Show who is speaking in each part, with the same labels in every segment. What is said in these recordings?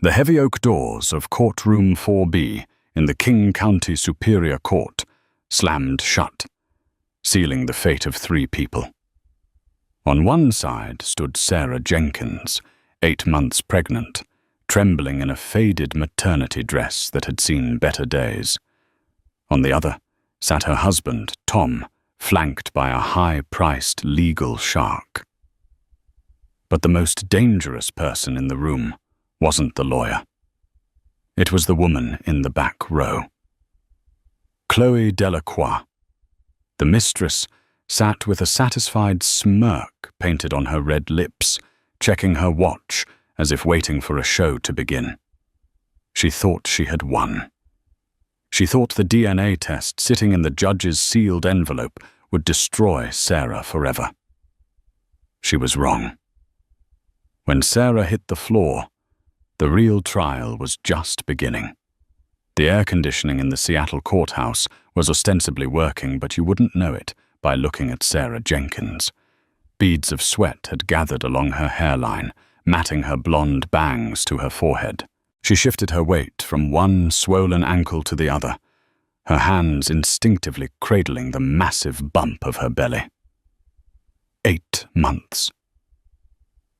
Speaker 1: The heavy oak doors of courtroom 4B in the King County Superior Court slammed shut, sealing the fate of 3 people. On one side stood Sarah Jenkins, 8 months pregnant, trembling in a faded maternity dress that had seen better days. On the other sat her husband, Tom, flanked by a high-priced legal shark. But the most dangerous person in the room wasn't the lawyer. It was the woman in the back row. Chloe Delacroix. The mistress sat with a satisfied smirk painted on her red lips, checking her watch as if waiting for a show to begin. She thought she had won. She thought the DNA test sitting in the judge's sealed envelope would destroy Sarah forever. She was wrong. When Sarah hit the floor, the real trial was just beginning. The air conditioning in the Seattle courthouse was ostensibly working, but you wouldn't know it by looking at Sarah Jenkins. Beads of sweat had gathered along her hairline, matting her blonde bangs to her forehead. She shifted her weight from one swollen ankle to the other, her hands instinctively cradling the massive bump of her belly. 8 months.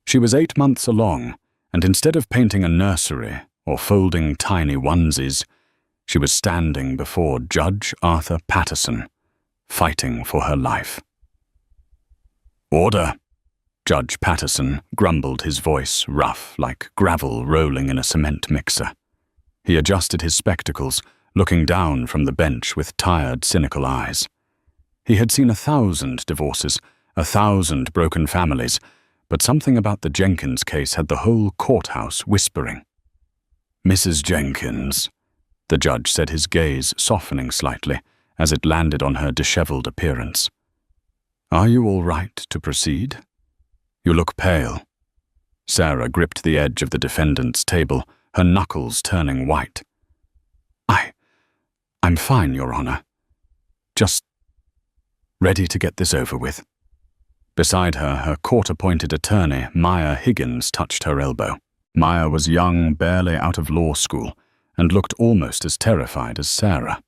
Speaker 1: She was 8 months along, and instead of painting a nursery or folding tiny onesies, she was standing before Judge Arthur Patterson, fighting for her life. "Order!" Judge Patterson grumbled, his voice rough like gravel rolling in a cement mixer. He adjusted his spectacles, looking down from the bench with tired, cynical eyes. He had seen 1,000 divorces, 1,000 broken families, but something about the Jenkins case had the whole courthouse whispering. "Mrs. Jenkins," the judge said, his gaze softening slightly as it landed on her disheveled appearance. "Are you all right to proceed? You look pale." Sarah gripped the edge of the defendant's table, her knuckles turning white. I'm fine, Your Honor. Just ready to get this over with." Beside her, her court-appointed attorney, Maya Higgins, touched her elbow. Maya was young, barely out of law school, and looked almost as terrified as Sarah.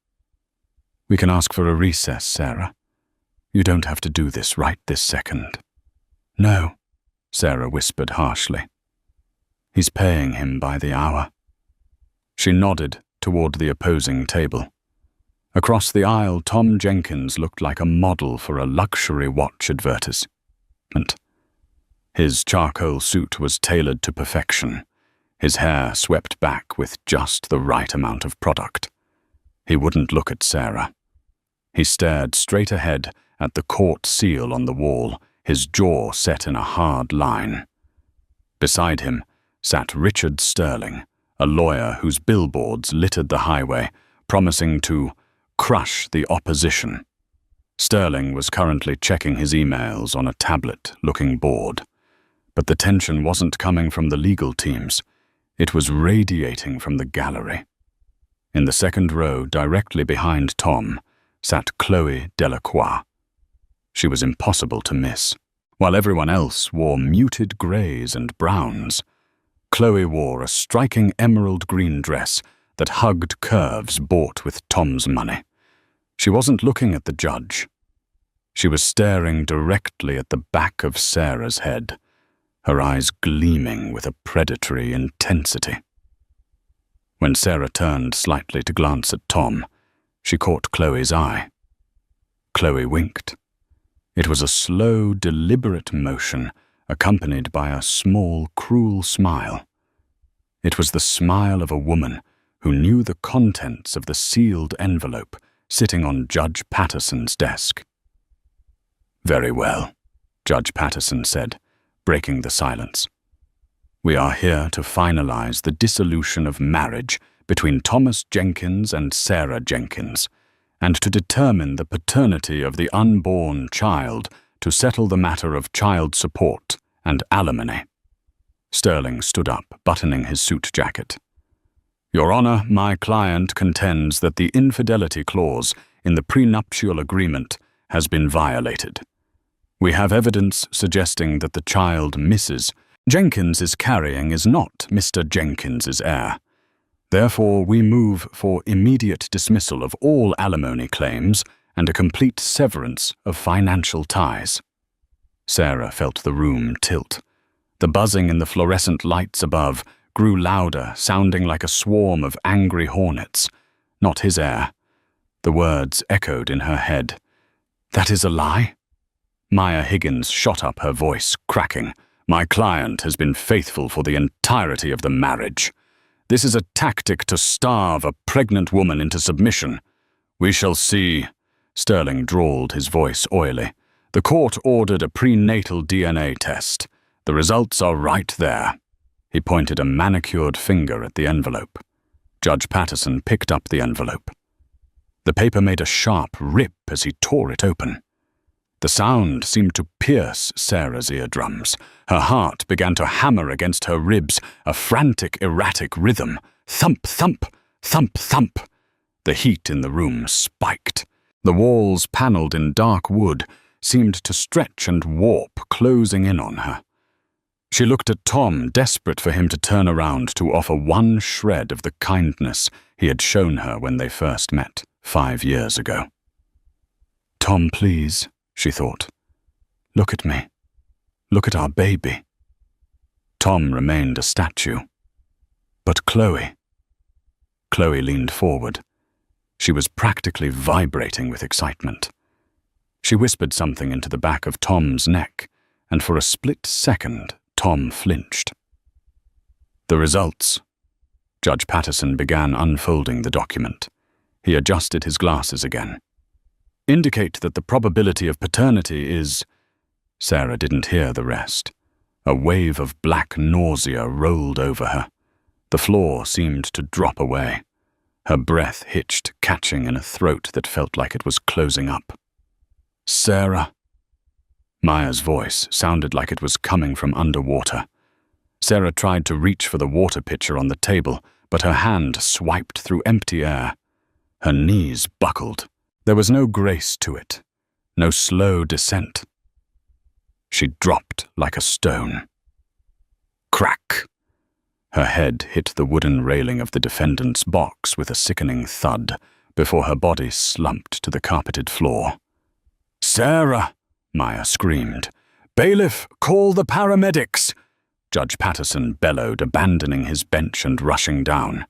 Speaker 1: "We can ask for a recess, Sarah. You don't have to do this right this second." "No," Sarah whispered harshly. "He's paying him by the hour." She nodded toward the opposing table. Across the aisle, Tom Jenkins looked like a model for a luxury watch advertisement. His charcoal suit was tailored to perfection, his hair swept back with just the right amount of product. He wouldn't look at Sarah. He stared straight ahead at the court seal on the wall, his jaw set in a hard line. Beside him sat Richard Sterling, a lawyer whose billboards littered the highway, promising to crush the opposition. Sterling was currently checking his emails on a tablet, looking bored. But the tension wasn't coming from the legal teams. It was radiating from the gallery. In the second row, directly behind Tom, sat Chloe Delacroix. She was impossible to miss. While everyone else wore muted grays and browns, Chloe wore a striking emerald green dress that hugged curves bought with Tom's money. She wasn't looking at the judge. She was staring directly at the back of Sarah's head, her eyes gleaming with a predatory intensity. When Sarah turned slightly to glance at Tom, she caught Chloe's eye. Chloe winked. It was a slow, deliberate motion, accompanied by a small, cruel smile. It was the smile of a woman who knew the contents of the sealed envelope sitting on Judge Patterson's desk. "Very well," Judge Patterson said, breaking the silence. "We are here to finalize the dissolution of marriage between Thomas Jenkins and Sarah Jenkins, and to determine the paternity of the unborn child to settle the matter of child support and alimony." Sterling stood up, buttoning his suit jacket. "Your Honor, my client contends that the infidelity clause in the prenuptial agreement has been violated. We have evidence suggesting that the child, Mrs., Jenkins's carrying is not Mr. Jenkins's heir. Therefore, we move for immediate dismissal of all alimony claims and a complete severance of financial ties. Sarah felt the room tilt. The buzzing in the fluorescent lights above grew louder, sounding like a swarm of angry hornets. Not his heir. The words echoed in her head. "That is a lie?" Maya Higgins shot up, her voice cracking. "My client has been faithful for the entirety of the marriage. This is a tactic to starve a pregnant woman into submission. We shall see." Sterling drawled, his voice oily. "The court ordered a prenatal DNA test. The results are right there." He pointed a manicured finger at the envelope. Judge Patterson picked up the envelope. The paper made a sharp rip as he tore it open. The sound seemed to pierce Sarah's eardrums. Her heart began to hammer against her ribs, a frantic, erratic rhythm. Thump, thump, thump, thump. The heat in the room spiked. The walls, panelled in dark wood, seemed to stretch and warp, closing in on her. She looked at Tom, desperate for him to turn around to offer one shred of the kindness he had shown her when they first met 5 years ago. "Tom, please," she thought. "Look at me. Look at our baby." Tom remained a statue. But Chloe. Chloe leaned forward. She was practically vibrating with excitement. She whispered something into the back of Tom's neck, and for a split second, Tom flinched. "The results." Judge Patterson began unfolding the document. He adjusted his glasses again. "Indicate that the probability of paternity is—" Sarah didn't hear the rest. A wave of black nausea rolled over her. The floor seemed to drop away. Her breath hitched, catching in a throat that felt like it was closing up. "Sarah." Maya's voice sounded like it was coming from underwater. Sarah tried to reach for the water pitcher on the table, but her hand swiped through empty air. Her knees buckled. There was no grace to it, no slow descent. She dropped like a stone. Crack! Her head hit the wooden railing of the defendant's box with a sickening thud before her body slumped to the carpeted floor. "Sarah!" Maya screamed. "Bailiff, call the paramedics!" Judge Patterson bellowed, abandoning his bench and rushing down.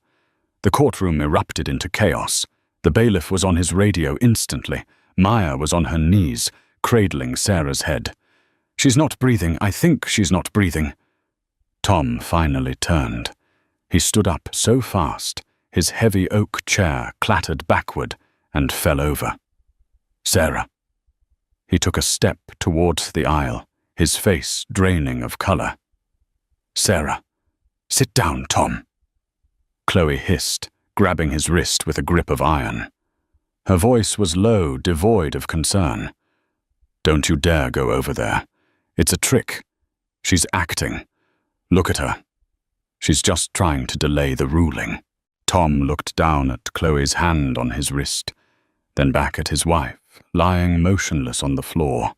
Speaker 1: The courtroom erupted into chaos. The bailiff was on his radio instantly. Maya was on her knees, cradling Sarah's head. "She's not breathing. I think she's not breathing." Tom finally turned. He stood up so fast, his heavy oak chair clattered backward and fell over. "Sarah." He took a step towards the aisle, his face draining of color. "Sarah. Sit down, Tom." Chloe hissed, grabbing his wrist with a grip of iron. Her voice was low, devoid of concern. "Don't you dare go over there. It's a trick. She's acting. Look at her. She's just trying to delay the ruling." Tom looked down at Chloe's hand on his wrist, then back at his wife, lying motionless on the floor,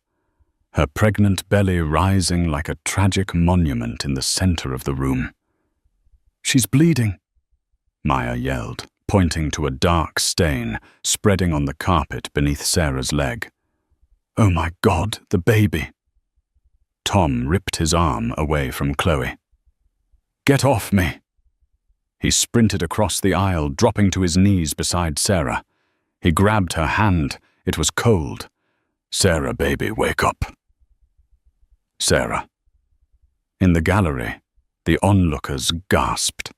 Speaker 1: her pregnant belly rising like a tragic monument in the center of the room. "She's bleeding," Maya yelled, pointing to a dark stain spreading on the carpet beneath Sarah's leg. "Oh my God, the baby!" Tom ripped his arm away from Chloe. "Get off me!" He sprinted across the aisle, dropping to his knees beside Sarah. He grabbed her hand. It was cold. "Sarah, baby, wake up." Sarah. In the gallery, the onlookers gasped.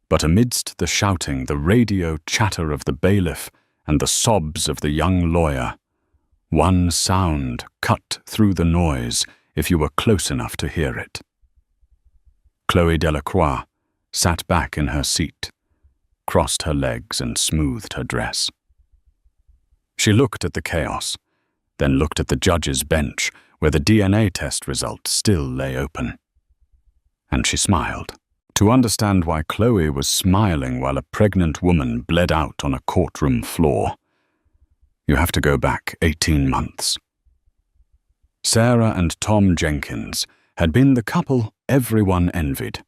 Speaker 1: But amidst the shouting, the radio chatter of the bailiff, and the sobs of the young lawyer, one sound cut through the noise if you were close enough to hear it. Chloe Delacroix sat back in her seat, crossed her legs and smoothed her dress. She looked at the chaos, then looked at the judge's bench where the DNA test result still lay open. And she smiled. To understand why Chloe was smiling while a pregnant woman bled out on a courtroom floor, you have to go back 18 months. Sarah and Tom Jenkins had been the couple everyone envied.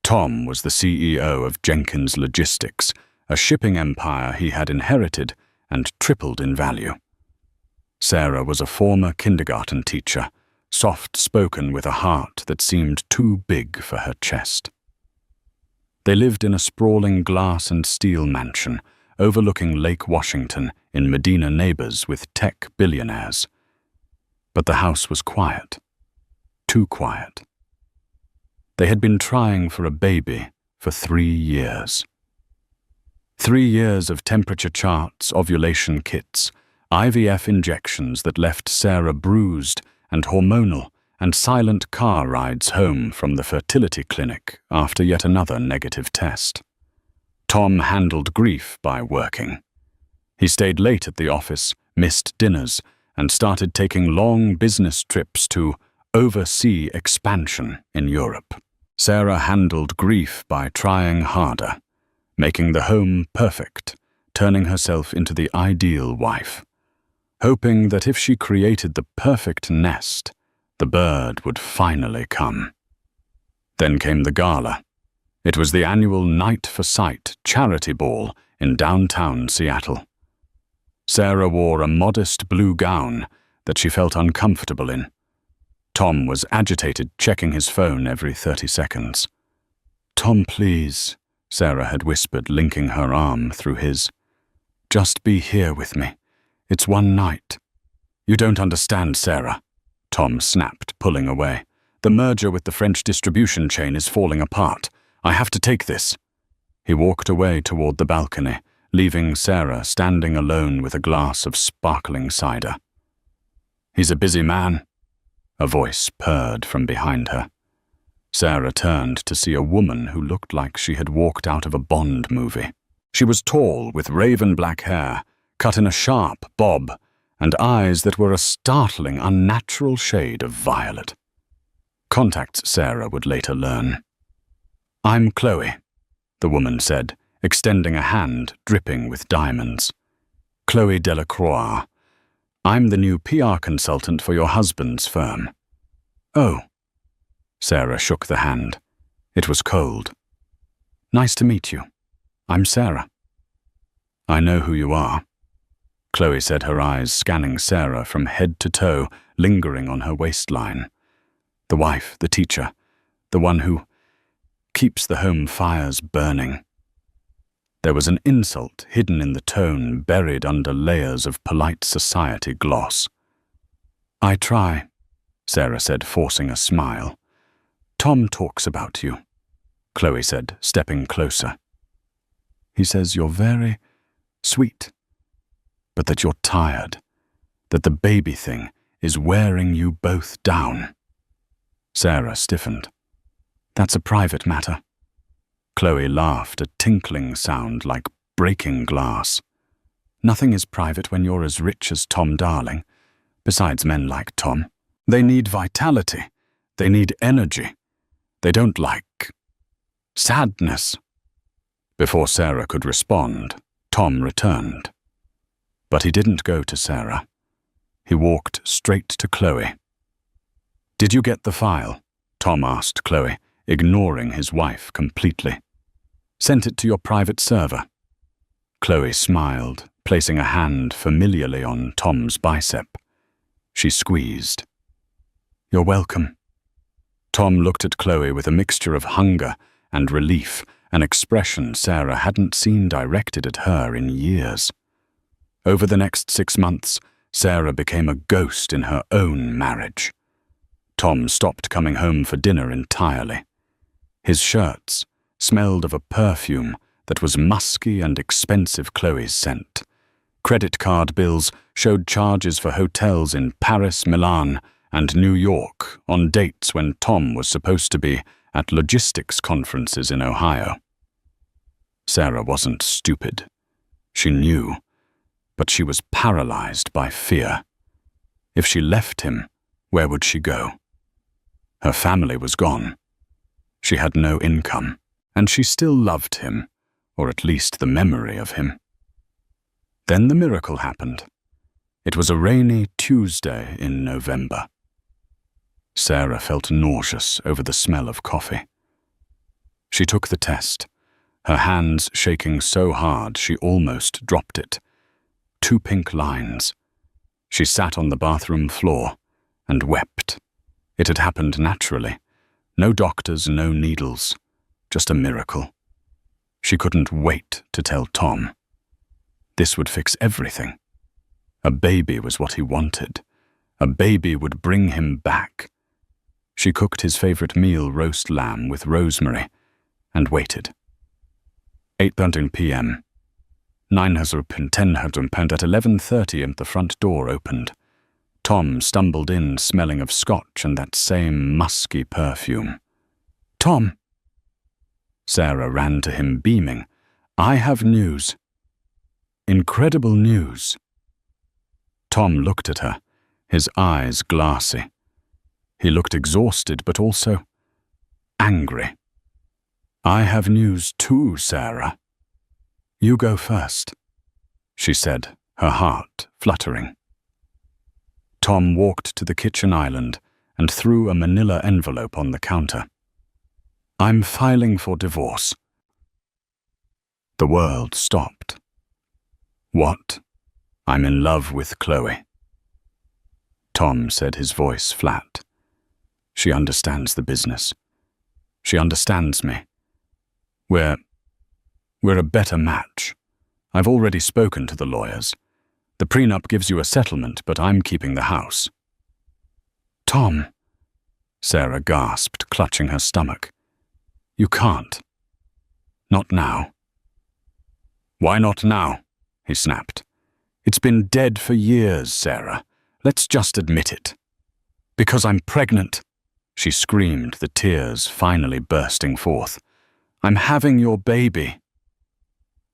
Speaker 1: Tom was the CEO of Jenkins Logistics, a shipping empire he had inherited and tripled in value. Sarah was a former kindergarten teacher, soft-spoken with a heart that seemed too big for her chest. They lived in a sprawling glass and steel mansion overlooking Lake Washington in Medina neighbors with tech billionaires. But the house was quiet. Too quiet. They had been trying for a baby for 3 years. 3 years of temperature charts, ovulation kits, IVF injections that left Sarah bruised and hormonal, and silent car rides home from the fertility clinic after yet another negative test. Tom handled grief by working. He stayed late at the office, missed dinners, and started taking long business trips to oversee expansion in Europe. Sarah handled grief by trying harder, making the home perfect, turning herself into the ideal wife, hoping that if she created the perfect nest, the bird would finally come. Then came the gala. It was the annual Night for Sight charity ball in downtown Seattle. Sarah wore a modest blue gown that she felt uncomfortable in. Tom was agitated, checking his phone every 30 seconds. "Tom, please," Sarah had whispered, linking her arm through his. "Just be here with me. It's one night." "You don't understand, Sarah," Tom snapped, pulling away. "The merger with the French distribution chain is falling apart. I have to take this." He walked away toward the balcony, leaving Sarah standing alone with a glass of sparkling cider. "He's a busy man," a voice purred from behind her. Sarah turned to see a woman who looked like she had walked out of a Bond movie. She was tall, with raven black hair, cut in a sharp bob, and eyes that were a startling, unnatural shade of violet. Contacts, Sarah would later learn. "I'm Chloe," the woman said, extending a hand dripping with diamonds. "Chloe Delacroix. I'm the new PR consultant for your husband's firm." "Oh." Sarah shook the hand. It was cold. "Nice to meet you. I'm Sarah." "I know who you are," Chloe said, her eyes scanning Sarah from head to toe, lingering on her waistline. "The wife, the teacher, the one who keeps the home fires burning." There was an insult hidden in the tone, buried under layers of polite society gloss. "I try," Sarah said, forcing a smile. "Tom talks about you," Chloe said, stepping closer. "He says you're very sweet, but that you're tired, that the baby thing is wearing you both down." Sarah stiffened. "That's a private matter." Chloe laughed, a tinkling sound like breaking glass. "Nothing is private when you're as rich as Tom Darling. Besides, men like Tom. They need vitality. They need energy. They don't like sadness." Before Sarah could respond, Tom returned. But he didn't go to Sarah. He walked straight to Chloe. "Did you get the file?" Tom asked Chloe, ignoring his wife completely. "Sent it to your private server." Chloe smiled, placing a hand familiarly on Tom's bicep. She squeezed. "You're welcome." Tom looked at Chloe with a mixture of hunger and relief, an expression Sarah hadn't seen directed at her in years. Over the next 6 months, Sarah became a ghost in her own marriage. Tom stopped coming home for dinner entirely. His shirts smelled of a perfume that was musky and expensive Chloe's scent. Credit card bills showed charges for hotels in Paris, Milan, and New York on dates when Tom was supposed to be at logistics conferences in Ohio. Sarah wasn't stupid. She knew, but she was paralyzed by fear. If she left him, where would she go? Her family was gone. She had no income, and she still loved him, or at least the memory of him. Then the miracle happened. It was a rainy Tuesday in November. Sarah felt nauseous over the smell of coffee. She took the test, her hands shaking so hard she almost dropped it. 2 pink lines. She sat on the bathroom floor and wept. It had happened naturally. No doctors, no needles. Just a miracle. She couldn't wait to tell Tom. This would fix everything. A baby was what he wanted. A baby would bring him back. She cooked his favorite meal, roast lamb with rosemary, and waited. 8:13 p.m. 9:10 pound at 11:30 and the front door opened. Tom stumbled in, smelling of scotch and that same musky perfume. "Tom!" Sarah ran to him, beaming. "I have news." "Incredible news." Tom looked at her, his eyes glassy. He looked exhausted, but also angry. "I have news too, Sarah." "You go first," she said, her heart fluttering. Tom walked to the kitchen island and threw a manila envelope on the counter. "I'm filing for divorce." The world stopped. "What?" "I'm in love with Chloe." Tom said, his voice flat. "She understands the business. She understands me. We're a better match. I've already spoken to the lawyers. The prenup gives you a settlement, but I'm keeping the house." "Tom," Sarah gasped, clutching her stomach. "You can't. Not now." "Why not now?" he snapped. "It's been dead for years, Sarah. Let's just admit it." "Because I'm pregnant," she screamed, the tears finally bursting forth. "I'm having your baby."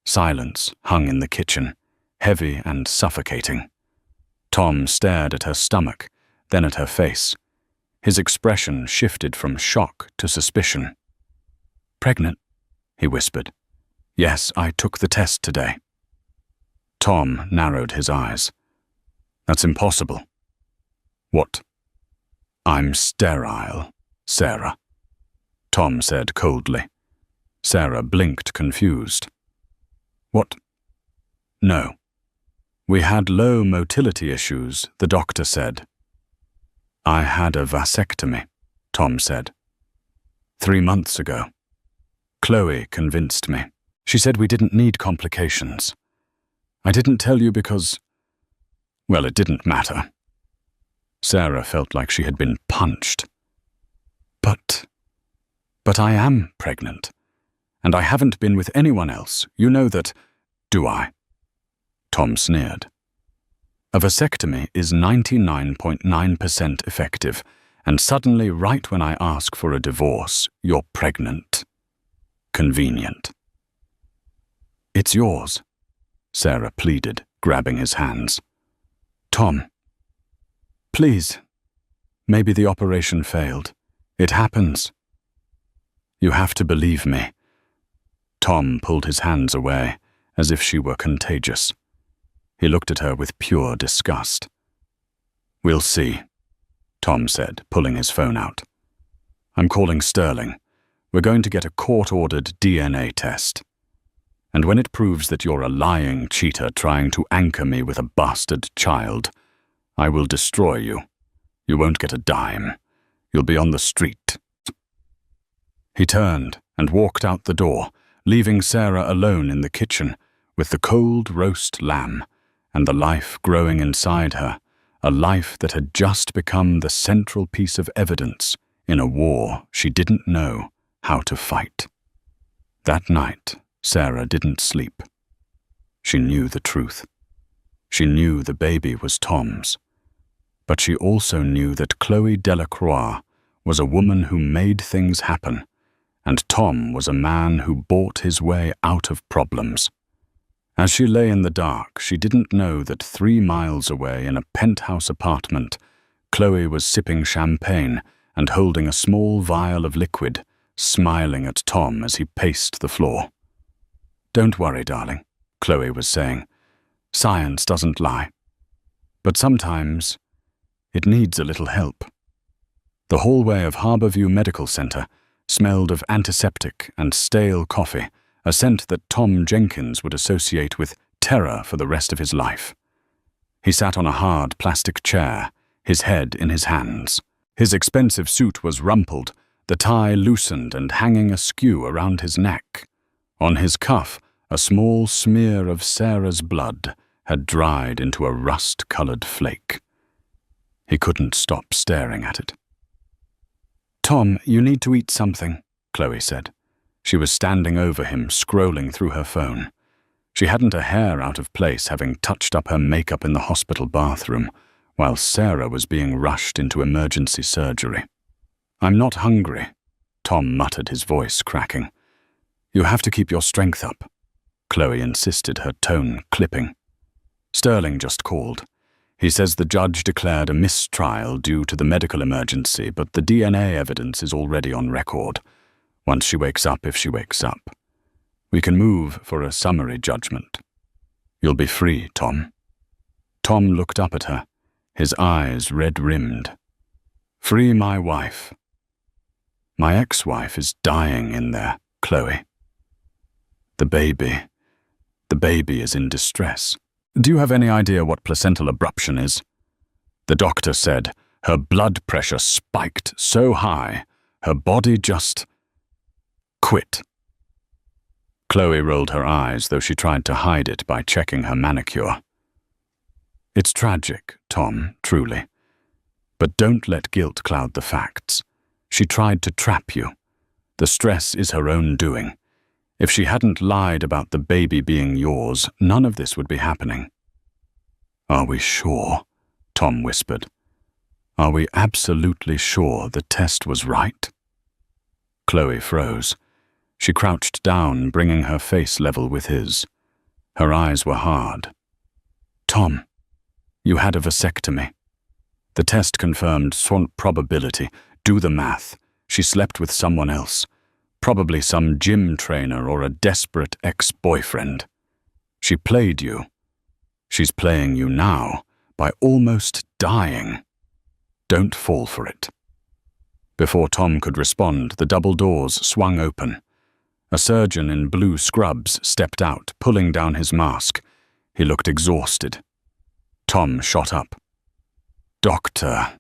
Speaker 1: Silence hung in the kitchen, heavy and suffocating. Tom stared at her stomach, then at her face. His expression shifted from shock to suspicion. "Pregnant?" he whispered. "Yes, I took the test today." Tom narrowed his eyes. "That's impossible." "What?" "I'm sterile, Sarah," Tom said coldly. Sarah blinked, confused. "What?" "No. We had low motility issues, the doctor said." "I had a vasectomy," Tom said. 3 months ago. Chloe convinced me. She said we didn't need complications. I didn't tell you because, well, it didn't matter." Sarah felt like she had been punched. But I am pregnant. And I haven't been with anyone else. You know that." "Do I?" Tom sneered. "A vasectomy is 99.9% effective, and suddenly, right when I ask for a divorce, you're pregnant. Convenient." "It's yours," Sarah pleaded, grabbing his hands. "Tom, please. Maybe the operation failed. It happens. You have to believe me." Tom pulled his hands away, as if she were contagious. He looked at her with pure disgust. "We'll see," Tom said, pulling his phone out. "I'm calling Sterling. We're going to get a court-ordered DNA test. And when it proves that you're a lying cheater trying to anchor me with a bastard child, I will destroy you. You won't get a dime. You'll be on the street." He turned and walked out the door, leaving Sarah alone in the kitchen with the cold roast lamb and the life growing inside her, a life that had just become the central piece of evidence in a war she didn't know how to fight. That night, Sarah didn't sleep. She knew the truth. She knew the baby was Tom's. But she also knew that Chloe Delacroix was a woman who made things happen, and Tom was a man who bought his way out of problems. As she lay in the dark, she didn't know that 3 miles away in a penthouse apartment, Chloe was sipping champagne and holding a small vial of liquid, smiling at Tom as he paced the floor. "Don't worry, darling," Chloe was saying. "Science doesn't lie. But sometimes it needs a little help." The hallway of Harborview Medical Center smelled of antiseptic and stale coffee, a scent that Tom Jenkins would associate with terror for the rest of his life. He sat on a hard plastic chair, his head in his hands. His expensive suit was rumpled, the tie loosened and hanging askew around his neck. On his cuff, a small smear of Sarah's blood had dried into a rust-colored flake. He couldn't stop staring at it. "Tom, you need to eat something," Chloe said. She was standing over him, scrolling through her phone. She hadn't a hair out of place, having touched up her makeup in the hospital bathroom, while Sarah was being rushed into emergency surgery. "I'm not hungry," Tom muttered, his voice cracking. "You have to keep your strength up," Chloe insisted, her tone clipping. "Sterling just called. He says the judge declared a mistrial due to the medical emergency, but the DNA evidence is already on record. Once she wakes up, if she wakes up. We can move for a summary judgment. You'll be free, Tom." Tom looked up at her, his eyes red-rimmed. "Free my wife." "My ex-wife is dying in there, Chloe." The baby is in distress. Do you have any idea what placental abruption is?" The doctor said. Her blood pressure spiked so high, her body just quit. Chloe rolled her eyes, though she tried to hide it by checking her manicure. "It's tragic, Tom, truly. But don't let guilt cloud the facts. She tried to trap you. The stress is her own doing. If she hadn't lied about the baby being yours, none of this would be happening." "Are we sure?" Tom whispered. "Are we absolutely sure the test was right?" Chloe froze. She crouched down, bringing her face level with his. Her eyes were hard. "Tom, you had a vasectomy. The test confirmed swamp probability. Do the math. She slept with someone else. Probably some gym trainer or a desperate ex-boyfriend. She played you. She's playing you now by almost dying. Don't fall for it." Before Tom could respond, the double doors swung open. A surgeon in blue scrubs stepped out, pulling down his mask. He looked exhausted. Tom shot up. "Doctor,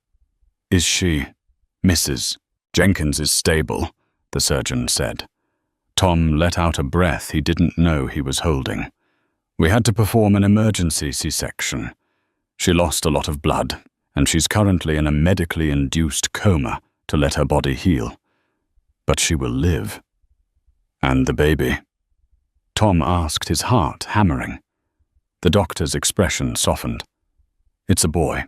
Speaker 1: is she Mrs. Jenkins is stable," the surgeon said. Tom let out a breath he didn't know he was holding. "We had to perform an emergency C-section. She lost a lot of blood, and she's currently in a medically induced coma to let her body heal. But she will live." "And the baby?" Tom asked, his heart hammering. The doctor's expression softened. "It's a boy.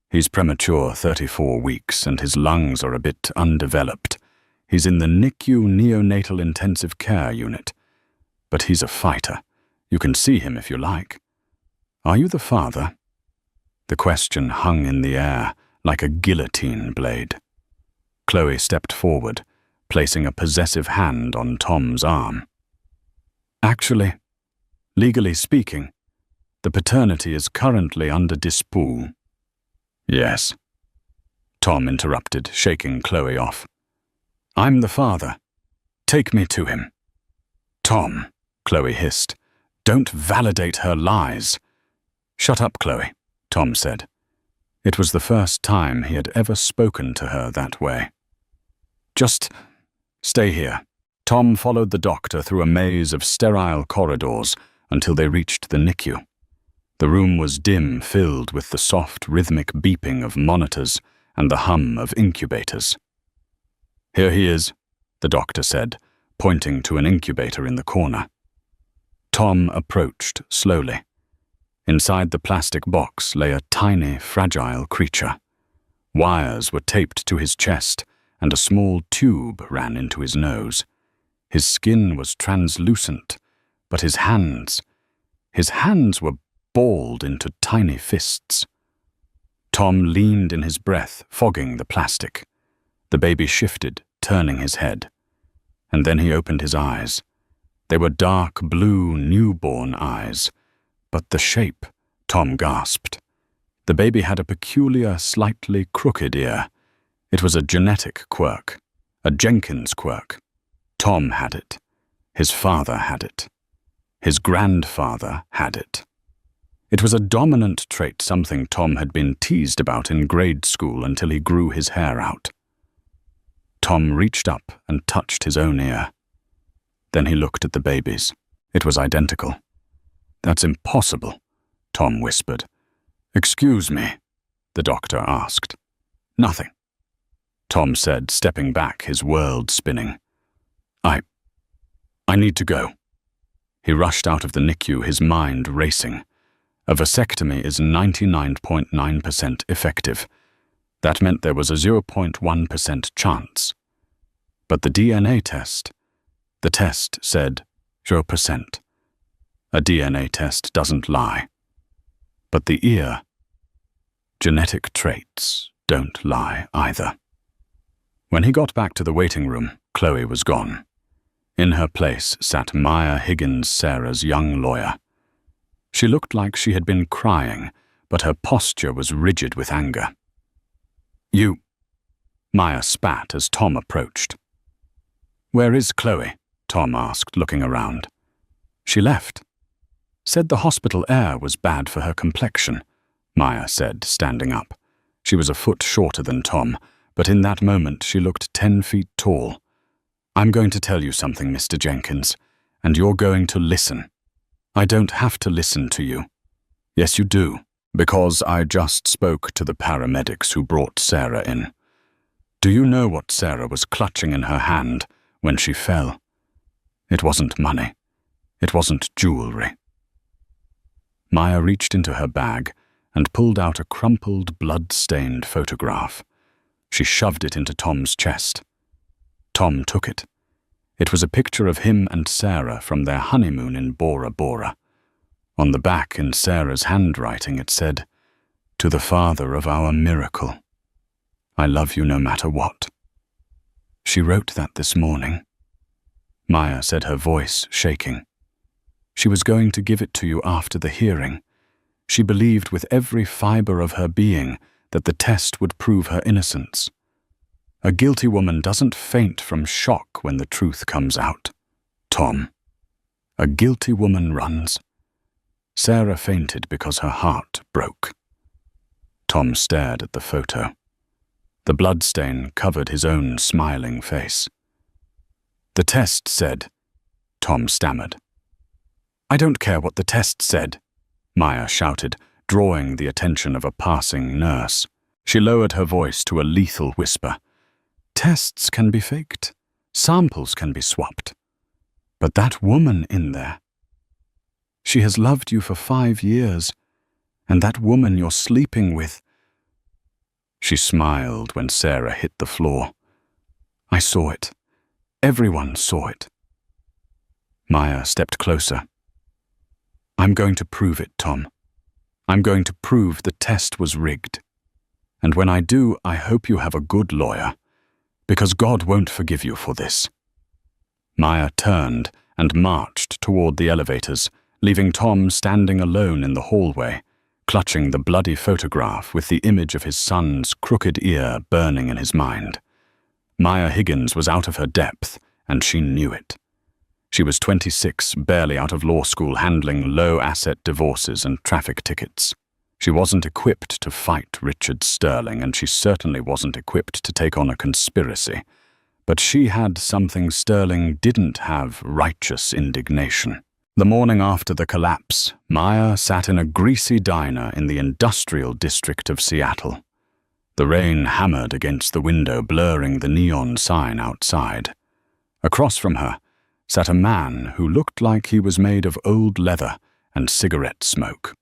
Speaker 1: He's premature, 34 weeks, and his lungs are a bit undeveloped. He's in the NICU neonatal intensive care unit. But he's a fighter. You can see him if you like. Are you the father?" The question hung in the air like a guillotine blade. Chloe stepped forward, placing a possessive hand on Tom's arm. "Actually, legally speaking, the paternity is currently under dispute." "Yes," Tom interrupted, shaking Chloe off. "I'm the father. Take me to him." "Tom," Chloe hissed, "don't validate her lies." "Shut up, Chloe," Tom said. It was the first time he had ever spoken to her that way. "Just stay here." Tom followed the doctor through a maze of sterile corridors until they reached the NICU. The room was dim, filled with the soft, rhythmic beeping of monitors and the hum of incubators. "Here he is," the doctor said, pointing to an incubator in the corner. Tom approached slowly. Inside the plastic box lay a tiny, fragile creature. Wires were taped to his chest, and a small tube ran into his nose. His skin was translucent, but his hands were balled into tiny fists. Tom leaned in his breath, fogging the plastic. The baby shifted, turning his head. And then he opened his eyes. They were dark blue newborn eyes. But the shape, Tom gasped. The baby had a peculiar, slightly crooked ear. It was a genetic quirk, a Jenkins quirk. Tom had it. His father had it. His grandfather had it. It was a dominant trait, something Tom had been teased about in grade school until he grew his hair out. Tom reached up and touched his own ear. Then he looked at the baby's. It was identical. "That's impossible," Tom whispered. "Excuse me," the doctor asked. "Nothing," Tom said, stepping back, his world spinning. I need to go." He rushed out of the NICU, his mind racing. A vasectomy is 99.9% effective. That meant there was a 0.1% chance. But the DNA test, the test said 0%. A DNA test doesn't lie. But the ear, genetic traits don't lie either. When he got back to the waiting room, Chloe was gone. In her place sat Maya Higgins, Sarah's young lawyer. She looked like she had been crying, but her posture was rigid with anger. "You," Maya spat as Tom approached. "Where is Chloe?" Tom asked, looking around. "She left. Said the hospital air was bad for her complexion," Maya said, standing up. She was a foot shorter than Tom, but in that moment she looked 10 feet tall. "I'm going to tell you something, Mr. Jenkins, and you're going to listen." "I don't have to listen to you." "Yes, you do, because I just spoke to the paramedics who brought Sarah in. Do you know what Sarah was clutching in her hand when she fell? It wasn't money. It wasn't jewelry." Maya reached into her bag and pulled out a crumpled, blood-stained photograph. She shoved it into Tom's chest. Tom took it. It was a picture of him and Sarah from their honeymoon in Bora Bora. On the back, in Sarah's handwriting, it said, "To the father of our miracle. I love you no matter what." She wrote that this morning. Maya said, her voice shaking. She was going to give it to you after the hearing. She believed with every fiber of her being that the test would prove her innocence. A guilty woman doesn't faint from shock when the truth comes out. Tom. A guilty woman runs. Sarah fainted because her heart broke. Tom stared at the photo. The bloodstain covered his own smiling face. "The test said," Tom stammered. "I don't care what the test said," Maya shouted, drawing the attention of a passing nurse. She lowered her voice to a lethal whisper. "Tests can be faked. Samples can be swapped. But that woman in there, she has loved you for 5 years, and that woman you're sleeping with—" She smiled when Sarah hit the floor. "I saw it. Everyone saw it." Maya stepped closer. "I'm going to prove it, Tom. I'm going to prove the test was rigged. And when I do, I hope you have a good lawyer, because God won't forgive you for this." Maya turned and marched toward the elevators, leaving Tom standing alone in the hallway, clutching the bloody photograph with the image of his son's crooked ear burning in his mind. Maya Higgins was out of her depth, and she knew it. She was 26, barely out of law school, handling low-asset divorces and traffic tickets. She wasn't equipped to fight Richard Sterling, and she certainly wasn't equipped to take on a conspiracy. But she had something Sterling didn't have: righteous indignation. The morning after the collapse, Maya sat in a greasy diner in the industrial district of Seattle. The rain hammered against the window, blurring the neon sign outside. Across from her sat a man who looked like he was made of old leather and cigarette smoke.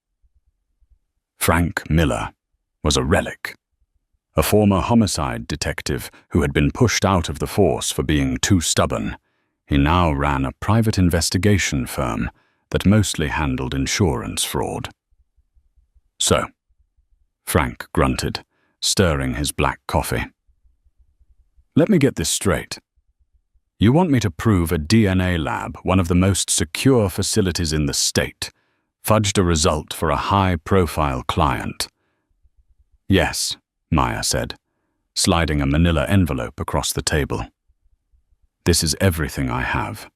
Speaker 1: Frank Miller was a relic. A former homicide detective who had been pushed out of the force for being too stubborn, he now ran a private investigation firm that mostly handled insurance fraud. "So," Frank grunted, stirring his black coffee. "Let me get this straight. You want me to prove a DNA lab, one of the most secure facilities in the state, fudged a result for a high-profile client?" "Yes," Maya said. sliding a manila envelope across the table. "This is everything I have.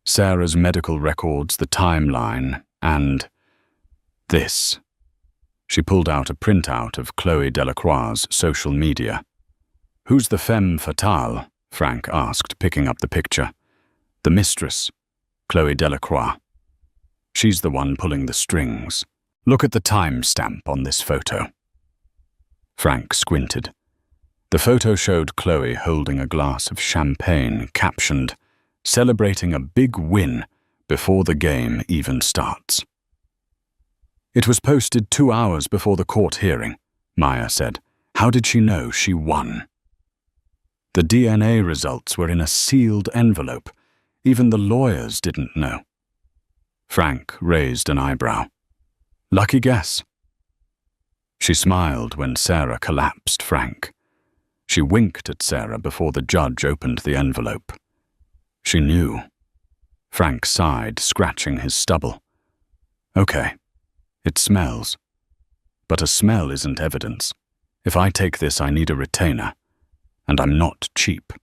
Speaker 1: Sarah's medical records, the timeline, and this." She pulled out a printout of Chloe Delacroix's social media. "Who's the femme fatale?" Frank asked, picking up the picture. "The mistress, Chloe Delacroix. She's the one pulling the strings. Look at the timestamp on this photo." Frank squinted. The photo showed Chloe holding a glass of champagne, captioned, "Celebrating a big win before the game even starts." "It was posted 2 hours before the court hearing," Maya said. "How did she know she won?" "The DNA results were in a sealed envelope. Even the lawyers didn't know." Frank raised an eyebrow. "Lucky guess." She smiled when Sarah collapsed Frank. She winked at Sarah before the judge opened the envelope. She knew. Frank sighed, scratching his stubble. "Okay, it smells. But a smell isn't evidence. If I take this, I need a retainer. And I'm not cheap."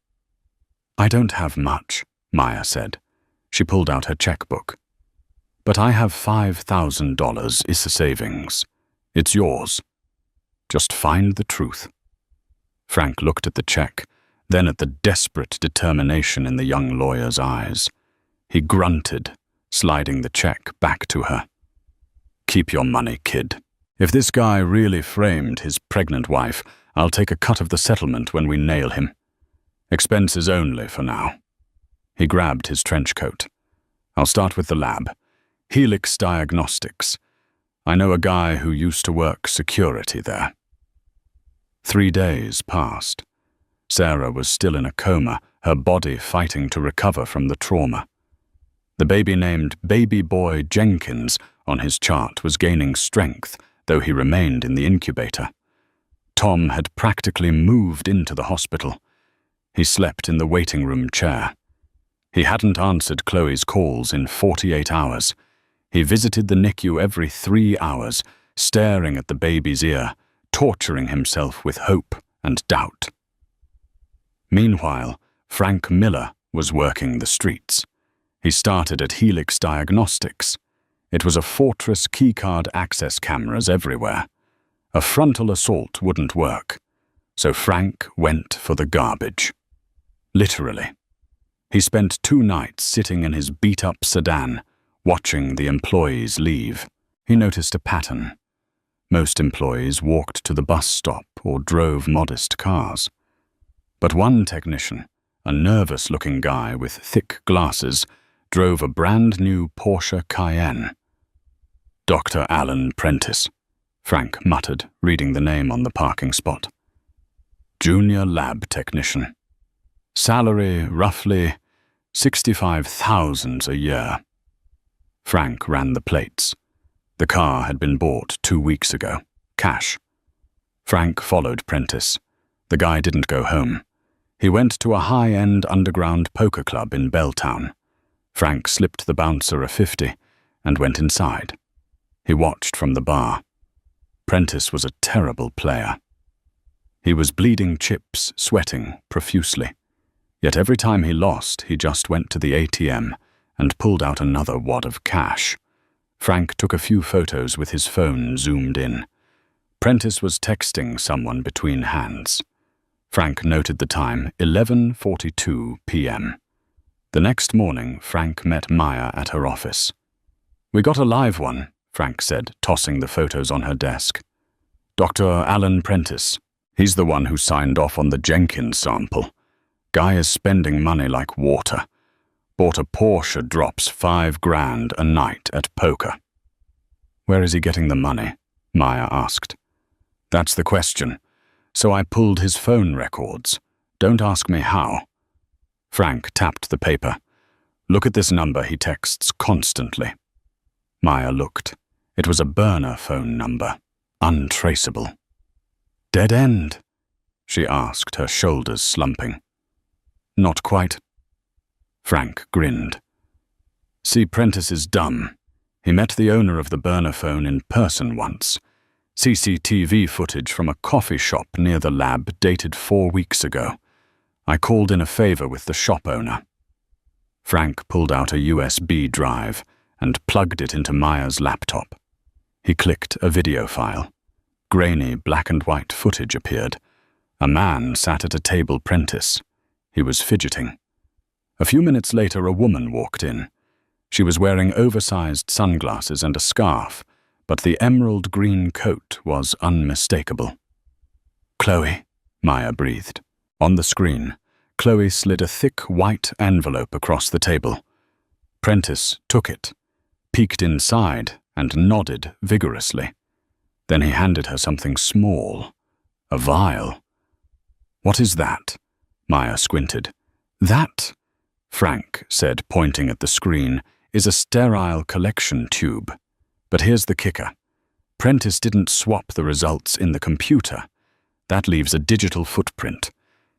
Speaker 1: "I don't have much," Maya said. She pulled out her checkbook. "But I have $5,000 is a savings. It's yours. Just find the truth." Frank looked at the check, then at the desperate determination in the young lawyer's eyes. He grunted, sliding the check back to her. "Keep your money, kid. If this guy really framed his pregnant wife, I'll take a cut of the settlement when we nail him. Expenses only for now." He grabbed his trench coat. "I'll start with the lab. Helix Diagnostics. I know a guy who used to work security there." 3 days passed. Sarah was still in a coma, her body fighting to recover from the trauma. The baby named Baby Boy Jenkins on his chart was gaining strength, though he remained in the incubator. Tom had practically moved into the hospital. He slept in the waiting room chair. He hadn't answered Chloe's calls in 48 hours. He visited the NICU every 3 hours, staring at the baby's ear, torturing himself with hope and doubt. Meanwhile, Frank Miller was working the streets. He started at Helix Diagnostics. It was a fortress keycard access cameras everywhere. A frontal assault wouldn't work, so Frank went for the garbage. Literally. He spent 2 nights sitting in his beat-up sedan, watching the employees leave. He noticed a pattern. Most employees walked to the bus stop or drove modest cars. But one technician, a nervous-looking guy with thick glasses, drove a brand-new Porsche Cayenne. "Dr. Alan Prentice," Frank muttered, reading the name on the parking spot. "Junior lab technician. Salary roughly $65,000 a year." Frank ran the plates. The car had been bought 2 weeks ago. Cash. Frank followed Prentice. The guy didn't go home. He went to a high-end underground poker club in Belltown. Frank slipped the bouncer a 50 and went inside. He watched from the bar. Prentice was a terrible player. He was bleeding chips, sweating profusely. Yet every time he lost, he just went to the ATM and pulled out another wad of cash. Frank took a few photos with his phone zoomed in. Prentice was texting someone between hands. Frank noted the time, 11:42 p.m. The next morning, Frank met Maya at her office. "We got a live one," Frank said, tossing the photos on her desk. "Dr. Alan Prentice. He's the one who signed off on the Jenkins sample. Guy is spending money like water. Bought a Porsche, drops $5,000 a night at poker." "Where is he getting the money?" Maya asked. "That's the question. So I pulled his phone records. Don't ask me how." Frank tapped the paper. "Look at this number he texts constantly." Maya looked. It was a burner phone number. Untraceable. "Dead end?" she asked, her shoulders slumping. "Not quite." Frank grinned. "See, Prentice is dumb. He met the owner of the burner phone in person once. CCTV footage from a coffee shop near the lab dated 4 weeks ago. I called in a favor with the shop owner. Frank pulled out a USB drive and plugged it into Maya's laptop. He clicked a video file. Grainy black and white footage appeared. A man sat at a table Prentice. He was fidgeting. A few minutes later, a woman walked in. She was wearing oversized sunglasses and a scarf, but the emerald green coat was unmistakable. "Chloe," Maya breathed. On the screen, Chloe slid a thick white envelope across the table. Prentice took it, peeked inside, and nodded vigorously. Then he handed her something small, a vial. "What is that?" Maya squinted. "That," Frank said, pointing at the screen, "is a sterile collection tube. But here's the kicker. Prentice didn't swap the results in the computer. That leaves a digital footprint.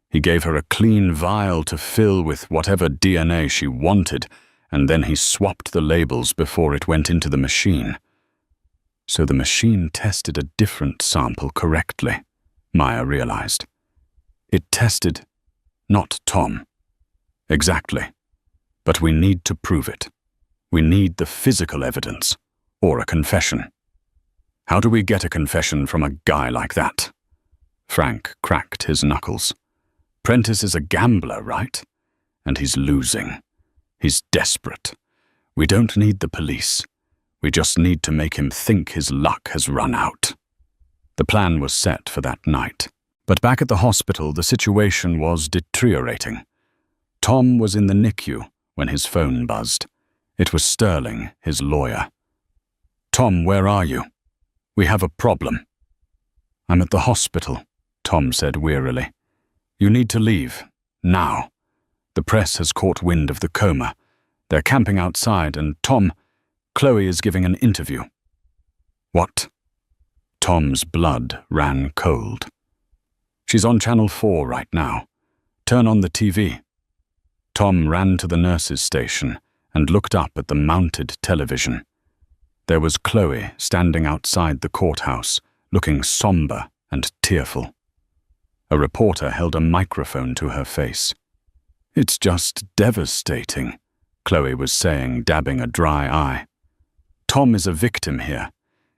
Speaker 1: He gave her a clean vial to fill with whatever DNA she wanted, and then he swapped the labels before it went into the machine." So the machine tested a different sample correctly, Maya realized. It tested not Tom. Exactly. But we need to prove it. We need the physical evidence, or a confession. How do we get a confession from a guy like that? Frank cracked his knuckles. Prentice is a gambler, right? And he's losing. He's desperate. We don't need the police. We just need to make him think his luck has run out. The plan was set for that night. But back at the hospital, the situation was deteriorating. Tom was in the NICU when his phone buzzed. It was Sterling, his lawyer. "Tom, where are you? We have a problem." "I'm at the hospital," Tom said wearily. "You need to leave, now. The press has caught wind of the coma. They're camping outside, and Tom, Chloe is giving an interview." "What?" Tom's blood ran cold. "She's on Channel 4 right now. Turn on the TV." Tom ran to the nurse's station and looked up at the mounted television. There was Chloe standing outside the courthouse, looking somber and tearful. A reporter held a microphone to her face. "It's just devastating," Chloe was saying, dabbing a dry eye. "Tom is a victim here.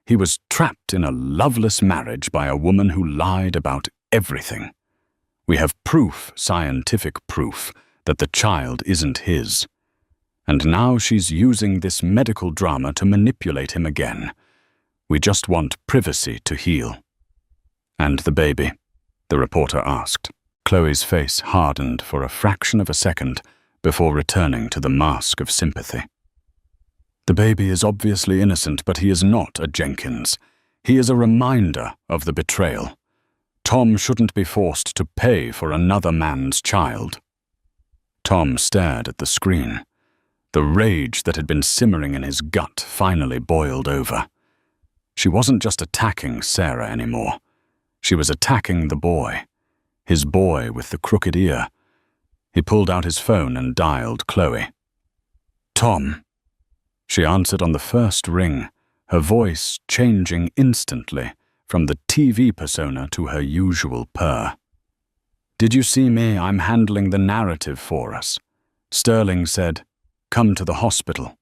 Speaker 1: He was trapped in a loveless marriage by a woman who lied about everything. We have proof, scientific proof, that the child isn't his. And now she's using this medical drama to manipulate him again. We just want privacy to heal." "And the baby?" the reporter asked. Chloe's face hardened for a fraction of a second before returning to the mask of sympathy. "The baby is obviously innocent, but he is not a Jenkins. He is a reminder of the betrayal. Tom shouldn't be forced to pay for another man's child." Tom stared at the screen. The rage that had been simmering in his gut finally boiled over. She wasn't just attacking Sarah anymore. She was attacking the boy. His boy with the crooked ear. He pulled out his phone and dialed Chloe. "Tom." She answered on the first ring, her voice changing instantly from the TV persona to her usual purr. "Did you see me? I'm handling the narrative for us. Sterling said, 'Come to the hospital.'"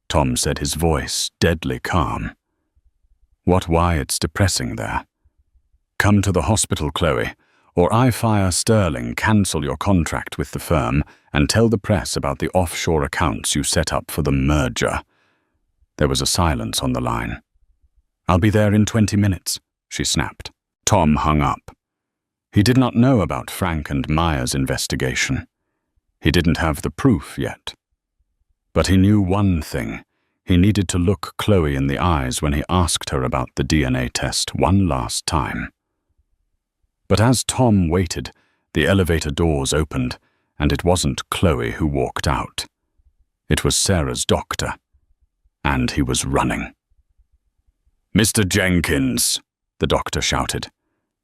Speaker 1: Tom said, his voice deadly calm. Why it's depressing there. "Come to the hospital, Chloe, or I fire Sterling, cancel your contract with the firm, and tell the press about the offshore accounts you set up for the merger." There was a silence on the line. "I'll be there in 20 minutes, she snapped. Tom hung up. He did not know about Frank and Maya's investigation. He didn't have the proof yet. But he knew one thing. He needed to look Chloe in the eyes when he asked her about the DNA test one last time. But as Tom waited, the elevator doors opened, and it wasn't Chloe who walked out. It was Sarah's doctor, and he was running. "Mr. Jenkins," the doctor shouted.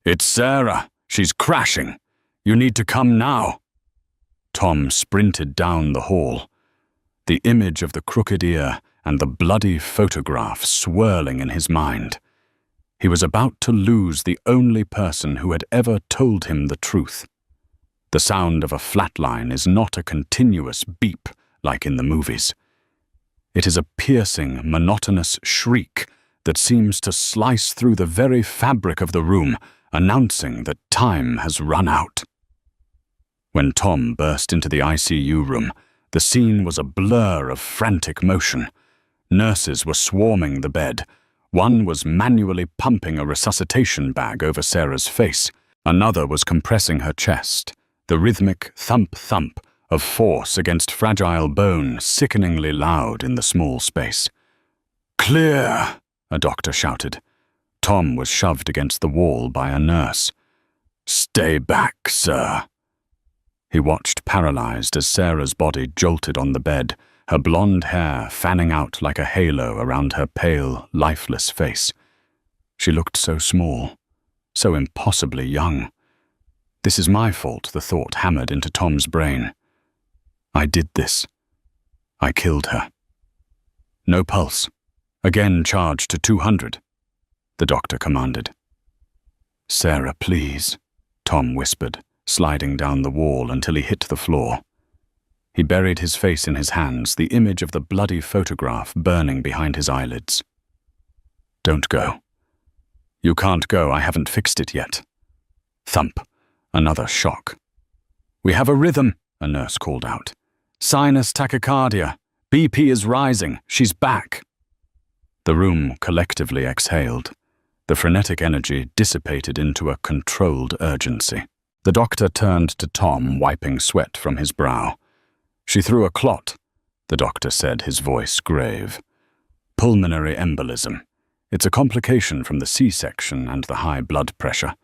Speaker 1: "It's Sarah. She's crashing. You need to come now." Tom sprinted down the hall, the image of the crooked ear and the bloody photograph swirling in his mind. He was about to lose the only person who had ever told him the truth. The sound of a flatline is not a continuous beep like in the movies. It is a piercing, monotonous shriek that seems to slice through the very fabric of the room, announcing that time has run out. When Tom burst into the ICU room, the scene was a blur of frantic motion. Nurses were swarming the bed. One was manually pumping a resuscitation bag over Sarah's face. Another was compressing her chest, the rhythmic thump-thump of force against fragile bone sickeningly loud in the small space. "Clear!" a doctor shouted. Tom was shoved against the wall by a nurse. "Stay back, sir." He watched paralyzed as Sarah's body jolted on the bed, her blonde hair fanning out like a halo around her pale, lifeless face. She looked so small, so impossibly young. This is my fault, the thought hammered into Tom's brain. I did this. I killed her. No pulse. Again charged to 200. The doctor commanded. "Sarah, please," Tom whispered, sliding down the wall until he hit the floor. He buried his face in his hands, the image of the bloody photograph burning behind his eyelids. "Don't go. You can't go, I haven't fixed it yet." Thump. Another shock. "We have a rhythm," a nurse called out. "Sinus tachycardia. BP is rising. She's back." The room collectively exhaled. The frenetic energy dissipated into a controlled urgency. The doctor turned to Tom, wiping sweat from his brow. "She threw a clot," the doctor said, his voice grave. "Pulmonary embolism. It's a complication from the C-section and the high blood pressure.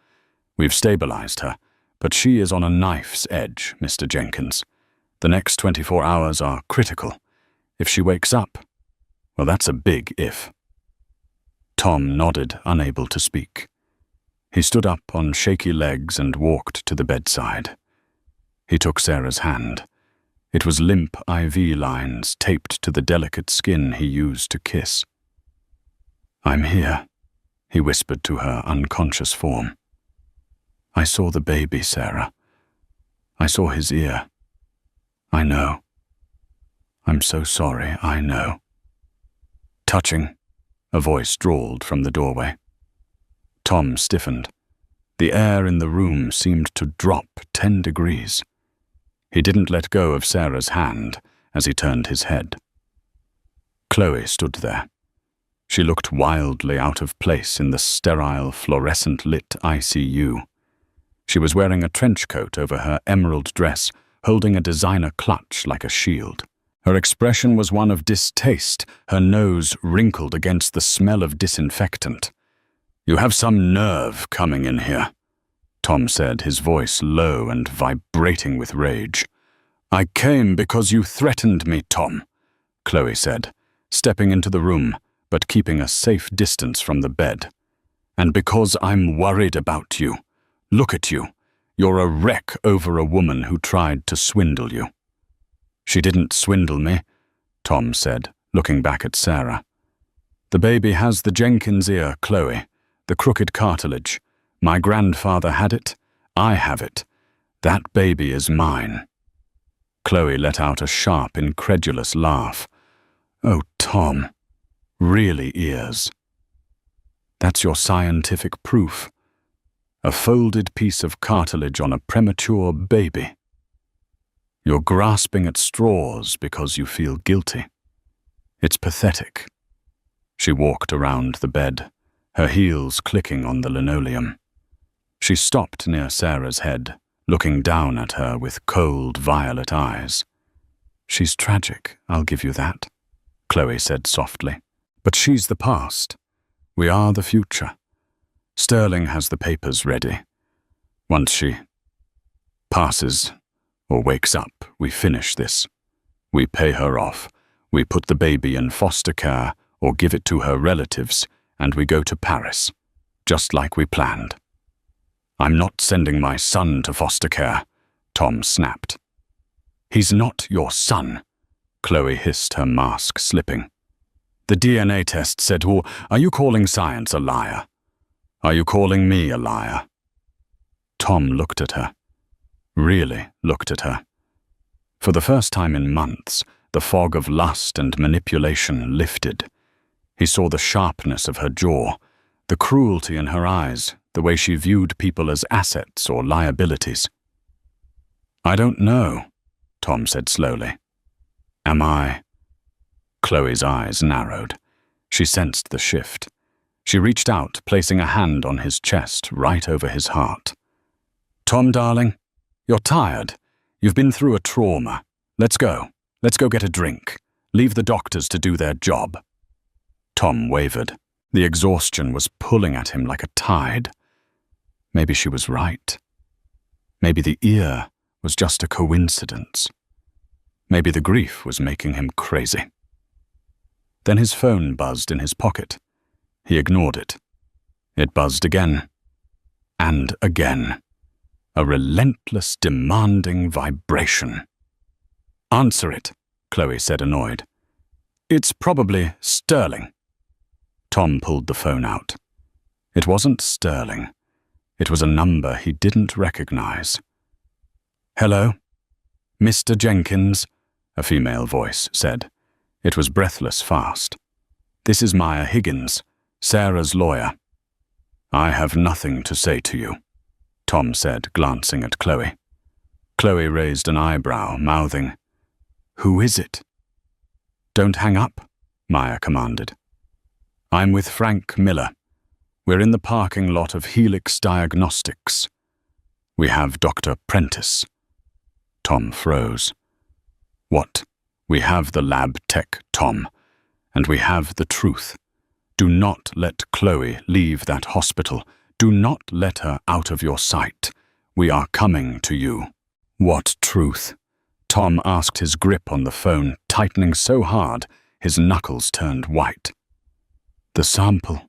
Speaker 1: We've stabilized her, but she is on a knife's edge, Mr. Jenkins. The next 24 hours are critical. If she wakes up, well, that's a big if." Tom nodded, unable to speak. He stood up on shaky legs and walked to the bedside. He took Sarah's hand. It was limp IV lines taped to the delicate skin he used to kiss. "I'm here," he whispered to her unconscious form. "I saw the baby, Sarah. I saw his ear. I know. I'm so sorry, I know." "Touching," a voice drawled from the doorway. Tom stiffened. The air in the room seemed to drop 10 degrees. He didn't let go of Sarah's hand as he turned his head. Chloe stood there. She looked wildly out of place in the sterile, fluorescent-lit ICU. She was wearing a trench coat over her emerald dress, holding a designer clutch like a shield. Her expression was one of distaste, her nose wrinkled against the smell of disinfectant. "You have some nerve coming in here," Tom said, his voice low and vibrating with rage. "I came because you threatened me, Tom," Chloe said, stepping into the room, but keeping a safe distance from the bed. "And because I'm worried about you. Look at you. You're a wreck over a woman who tried to swindle you." "She didn't swindle me," Tom said, looking back at Sarah. "The baby has the Jenkins ear, Chloe, the crooked cartilage. My grandfather had it. I have it. That baby is mine." Chloe let out a sharp, incredulous laugh. "Oh, Tom. Really ears." "That's your scientific proof. A folded piece of cartilage on a premature baby. You're grasping at straws because you feel guilty. It's pathetic." She walked around the bed, her heels clicking on the linoleum. She stopped near Sarah's head, looking down at her with cold, violet eyes. "She's tragic, I'll give you that," Chloe said softly. "But she's the past. We are the future. Sterling has the papers ready. Once she passes or wakes up, we finish this. We pay her off. We put the baby in foster care or give it to her relatives, and we go to Paris, just like we planned." "I'm not sending my son to foster care," Tom snapped. "He's not your son," Chloe hissed, her mask slipping. "The DNA test said, are you calling science a liar?" Are you calling me a liar? Tom looked at her. Really looked at her. For the first time in months, the fog of lust and manipulation lifted. He saw the sharpness of her jaw, the cruelty in her eyes, the way she viewed people as assets or liabilities. I don't know, Tom said slowly. Am I? Chloe's eyes narrowed. She sensed the shift. She reached out, placing a hand on his chest, right over his heart. Tom, darling, you're tired. You've been through a trauma. Let's go. Let's go get a drink. Leave the doctors to do their job. Tom wavered. The exhaustion was pulling at him like a tide. Maybe she was right. Maybe the ear was just a coincidence. Maybe the grief was making him crazy. Then his phone buzzed in his pocket. He ignored it. It buzzed again. And again. A relentless, demanding vibration. Answer it, Chloe said, annoyed. It's probably Sterling. Tom pulled the phone out. It wasn't Sterling. It was a number he didn't recognize. Hello? Mr. Jenkins, a female voice said. It was breathless fast. This is Maya Higgins, Sarah's lawyer. I have nothing to say to you, Tom said, glancing at Chloe. Chloe raised an eyebrow, mouthing, Who is it? Don't hang up, Maya commanded. I'm with Frank Miller. We're in the parking lot of Helix Diagnostics. We have Dr. Prentice. Tom froze. What? We have the lab tech, Tom, and we have the truth. Do not let Chloe leave that hospital. Do not let her out of your sight. We are coming to you. What truth? Tom asked, his grip on the phone tightening so hard his knuckles turned white. The sample,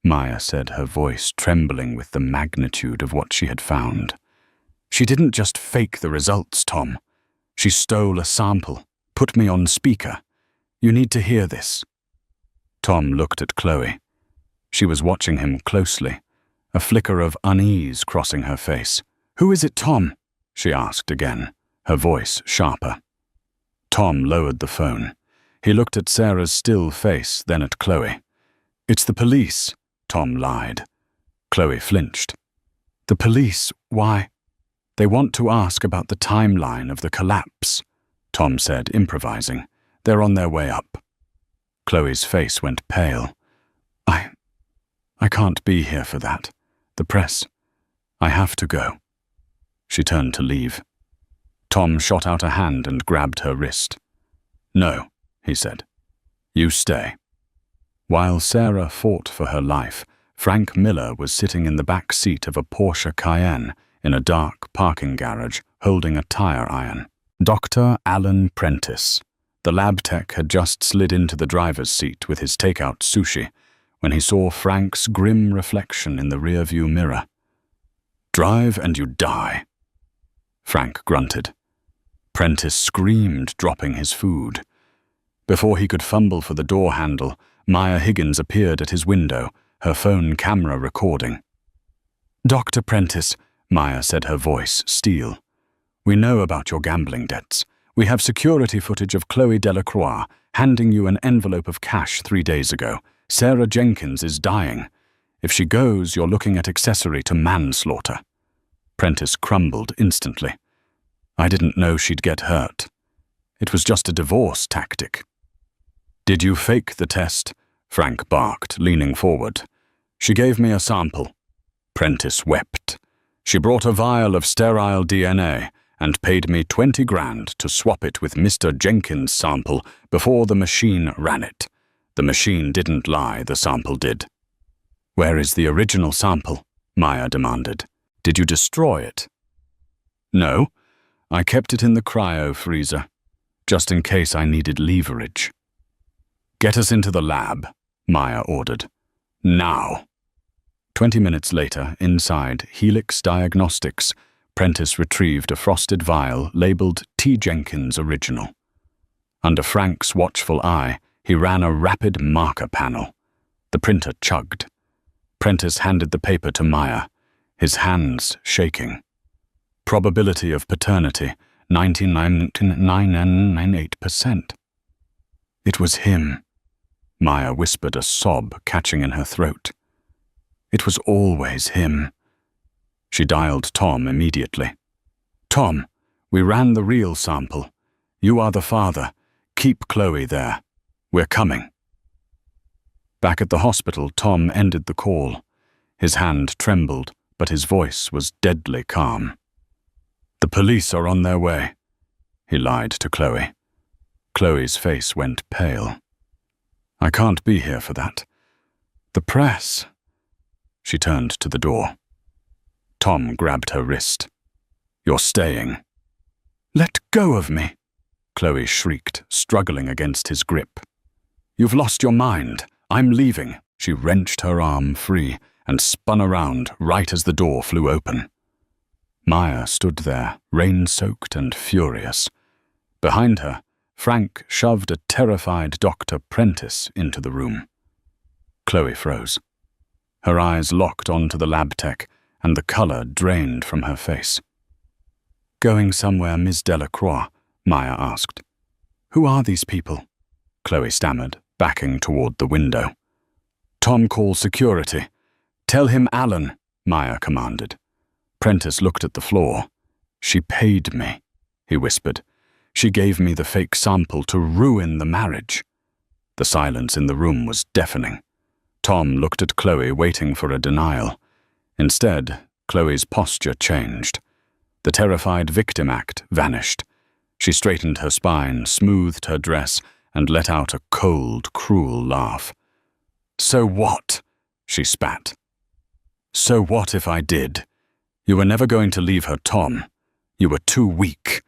Speaker 1: Maya said, her voice trembling with the magnitude of what she had found. She didn't just fake the results, Tom. She stole a sample, put me on speaker. You need to hear this. Tom looked at Chloe. She was watching him closely, a flicker of unease crossing her face. Who is it, Tom? She asked again, her voice sharper. Tom lowered the phone. He looked at Sarah's still face, then at Chloe. It's the police, Tom lied. Chloe flinched. The police? Why? They want to ask about the timeline of the collapse, Tom said, improvising. They're on their way up. Chloe's face went pale. I can't be here for that. The press. I have to go. She turned to leave. Tom shot out a hand and grabbed her wrist. No, he said. You stay. While Sarah fought for her life, Frank Miller was sitting in the back seat of a Porsche Cayenne in a dark parking garage holding a tire iron. Dr. Alan Prentice. The lab tech had just slid into the driver's seat with his takeout sushi when he saw Frank's grim reflection in the rearview mirror. Drive and you die, Frank grunted. Prentice screamed, dropping his food. Before he could fumble for the door handle, Maya Higgins appeared at his window, her phone camera recording. Dr. Prentice, Maya said, her voice steel. We know about your gambling debts. We have security footage of Chloe Delacroix handing you an envelope of cash 3 days ago. Sarah Jenkins is dying. If she goes, you're looking at accessory to manslaughter. Prentice crumbled instantly. I didn't know she'd get hurt. It was just a divorce tactic. Did you fake the test? Frank barked, leaning forward. She gave me a sample. Prentice wept. She brought a vial of sterile DNA and paid me 20 grand to swap it with Mr. Jenkins' sample before the machine ran it. The machine didn't lie, the sample did. Where is the original sample? Maya demanded. Did you destroy it? No, I kept it in the cryo freezer, just in case I needed leverage. Get us into the lab, Maya ordered. Now. 20 minutes later, inside Helix Diagnostics, Prentice retrieved a frosted vial labeled T. Jenkins Original. Under Frank's watchful eye, he ran a rapid marker panel. The printer chugged. Prentice handed the paper to Maya, his hands shaking. Probability of paternity, 99.998%. It was him. Maya whispered, a sob catching in her throat. It was always him. She dialed Tom immediately. Tom, we ran the real sample. You are the father. Keep Chloe there. We're coming. Back at the hospital, Tom ended the call. His hand trembled, but his voice was deadly calm. The police are on their way, he lied to Chloe. Chloe's face went pale. I can't be here for that. The press. She turned to the door. Tom grabbed her wrist. You're staying. Let go of me, Chloe shrieked, struggling against his grip. You've lost your mind. I'm leaving. She wrenched her arm free and spun around right as the door flew open. Maya stood there, rain-soaked and furious. Behind her, Frank shoved a terrified Dr. Prentice into the room. Chloe froze. Her eyes locked onto the lab tech, and the color drained from her face. Going somewhere, Ms. Delacroix? Maya asked. Who are these people? Chloe stammered, backing toward the window. Tom, call security. Tell him Alan, Maya commanded. Prentice looked at the floor. She paid me, he whispered. She gave me the fake sample to ruin the marriage. The silence in the room was deafening. Tom looked at Chloe, waiting for a denial. Instead, Chloe's posture changed. The terrified victim act vanished. She straightened her spine, smoothed her dress, and let out a cold, cruel laugh. So what? She spat. So what if I did? You were never going to leave her, Tom. You were too weak.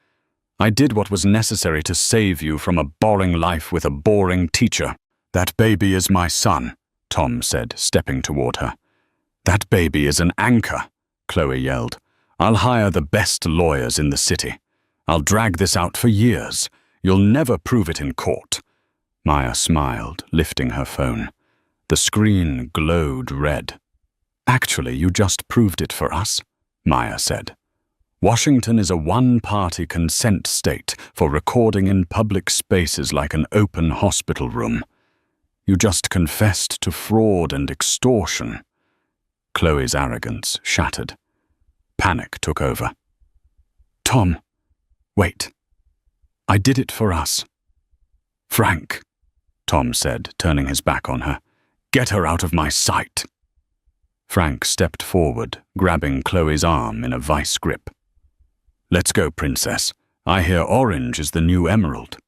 Speaker 1: I did what was necessary to save you from a boring life with a boring teacher. That baby is my son, Tom said, stepping toward her. That baby is an anchor, Chloe yelled. I'll hire the best lawyers in the city. I'll drag this out for years. You'll never prove it in court. Maya smiled, lifting her phone. The screen glowed red. Actually, you just proved it for us, Maya said. Washington is a one-party consent state for recording in public spaces like an open hospital room. You just confessed to fraud and extortion. Chloe's arrogance shattered. Panic took over. Tom, wait. I did it for us. Frank, Tom said, turning his back on her. Get her out of my sight. Frank stepped forward, grabbing Chloe's arm in a vice grip. Let's go, Princess. I hear orange is the new emerald.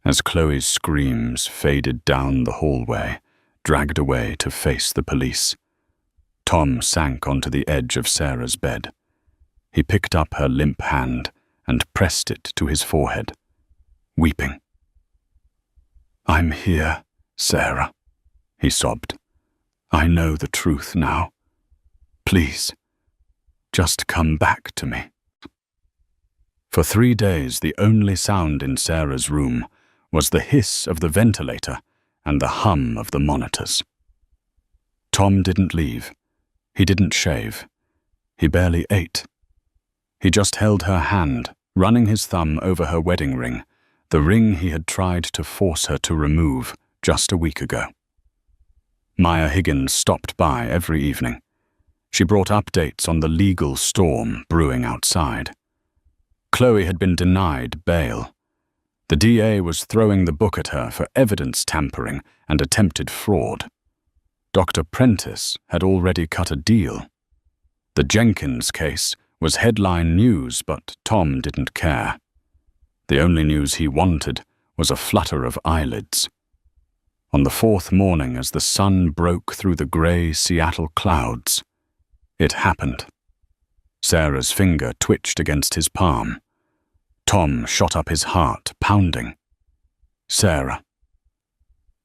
Speaker 1: As Chloe's screams faded down the hallway, dragged away to face the police, Tom sank onto the edge of Sarah's bed. He picked up her limp hand and pressed it to his forehead, weeping. I'm here, Sarah, he sobbed. I know the truth now. Please, just come back to me. For 3 days, the only sound in Sarah's room was the hiss of the ventilator and the hum of the monitors. Tom didn't leave. He didn't shave. He barely ate. He just held her hand, running his thumb over her wedding ring, the ring he had tried to force her to remove just a week ago. Maya Higgins stopped by every evening. She brought updates on the legal storm brewing outside. Chloe had been denied bail. The DA was throwing the book at her for evidence tampering and attempted fraud. Dr. Prentice had already cut a deal. The Jenkins case was headline news, but Tom didn't care. The only news he wanted was a flutter of eyelids. On the 4th morning, as the sun broke through the grey Seattle clouds, it happened. Sarah's finger twitched against his palm. Tom shot up his heart, pounding. Sarah.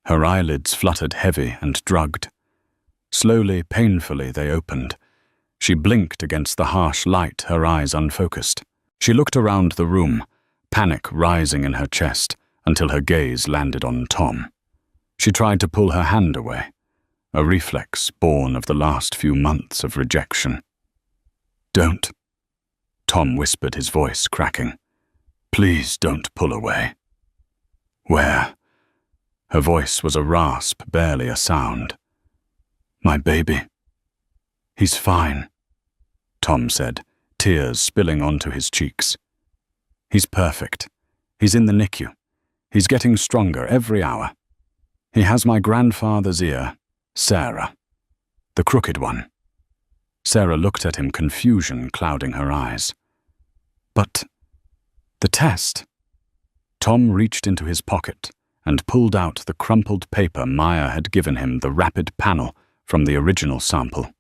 Speaker 1: Her eyelids fluttered heavy and drugged. Slowly, painfully, they opened. She blinked against the harsh light, her eyes unfocused. She looked around the room, panic rising in her chest, until her gaze landed on Tom. She tried to pull her hand away. a reflex born of the last few months of rejection. "Don't," Tom whispered, his voice cracking. "Please don't pull away." "Where?" Her voice was a rasp, barely a sound. "My baby." "He's fine," Tom said, tears spilling onto his cheeks. "He's perfect. He's in the NICU. He's getting stronger every hour. He has my grandfather's ear, Sarah, the crooked one." Sarah looked at him, confusion clouding her eyes. "But the test." Tom reached into his pocket and pulled out the crumpled paper Maya had given him, the rapid panel from the original sample.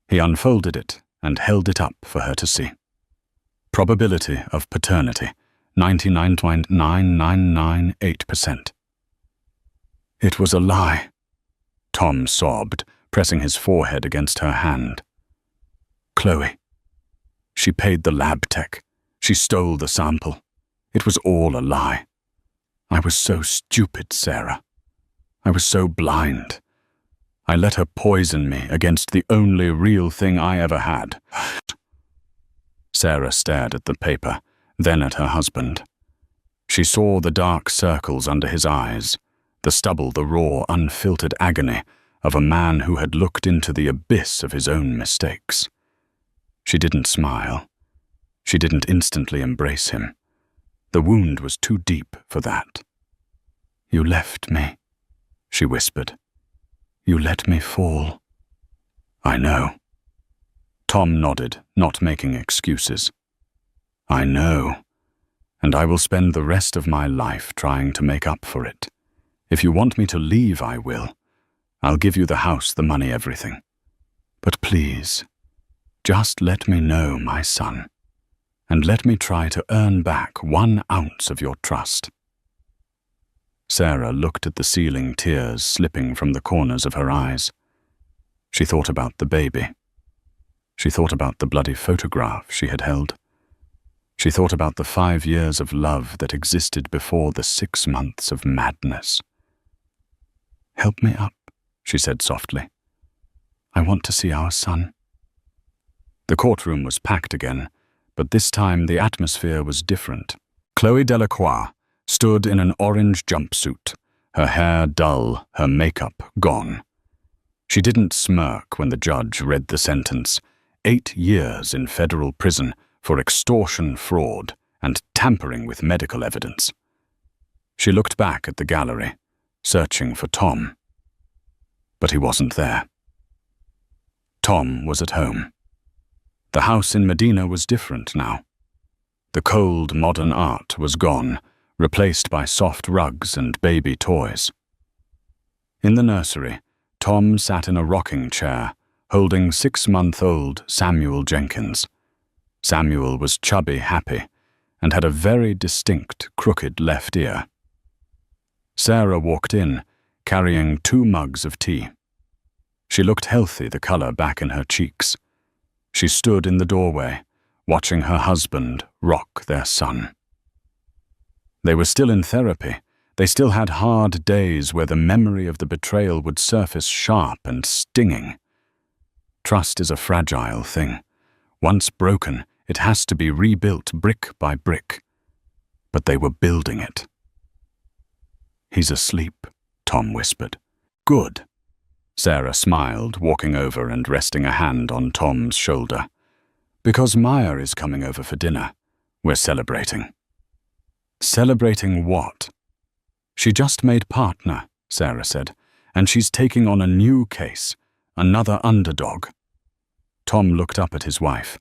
Speaker 1: He unfolded it and held it up for her to see. Probability of paternity, 99.9998%. "It was a lie," Tom sobbed, pressing his forehead against her hand. "Chloe. She paid the lab tech. She stole the sample. It was all a lie. I was so stupid, Sarah. I was so blind. I let her poison me against the only real thing I ever had." Sarah stared at the paper, then at her husband. She saw the dark circles under his eyes, the stubble, the raw, unfiltered agony of a man who had looked into the abyss of his own mistakes. She didn't smile. She didn't instantly embrace him. The wound was too deep for that. "You left me," she whispered. "You let me fall." "I know." Tom nodded, not making excuses. "I know, and I will spend the rest of my life trying to make up for it. If you want me to leave, I will. I'll give you the house, the money, everything. But please, just let me know, my son, and let me try to earn back 1 ounce of your trust." Sarah looked at the ceiling, tears slipping from the corners of her eyes. She thought about the baby. She thought about the bloody photograph she had held. She thought about the 5 years of love that existed before the 6 months of madness. "Help me up," she said softly. "I want to see our son." The courtroom was packed again, but this time the atmosphere was different. Chloe Delacroix stood in an orange jumpsuit, her hair dull, her makeup gone. She didn't smirk when the judge read the sentence: 8 years in federal prison for extortion, fraud, and tampering with medical evidence. She looked back at the gallery, searching for Tom. But he wasn't there. Tom was at home. The house in Medina was different now. The cold, modern art was gone, replaced by soft rugs and baby toys. In the nursery, Tom sat in a rocking chair, holding 6-month-old Samuel Jenkins. Samuel was chubby, happy, and had a very distinct crooked left ear. Sarah walked in, carrying 2 mugs of tea. She looked healthy, the color back in her cheeks. She stood in the doorway, watching her husband rock their son. They were still in therapy. They still had hard days where the memory of the betrayal would surface sharp and stinging. Trust is a fragile thing. Once broken, it has to be rebuilt brick by brick. But they were building it. "He's asleep," Tom whispered. "Good." Sarah smiled, walking over and resting a hand on Tom's shoulder. "Because Maya is coming over for dinner. We're celebrating." "Celebrating what?" "She just made partner," Sarah said, "and she's taking on a new case, another underdog." Tom looked up at his wife.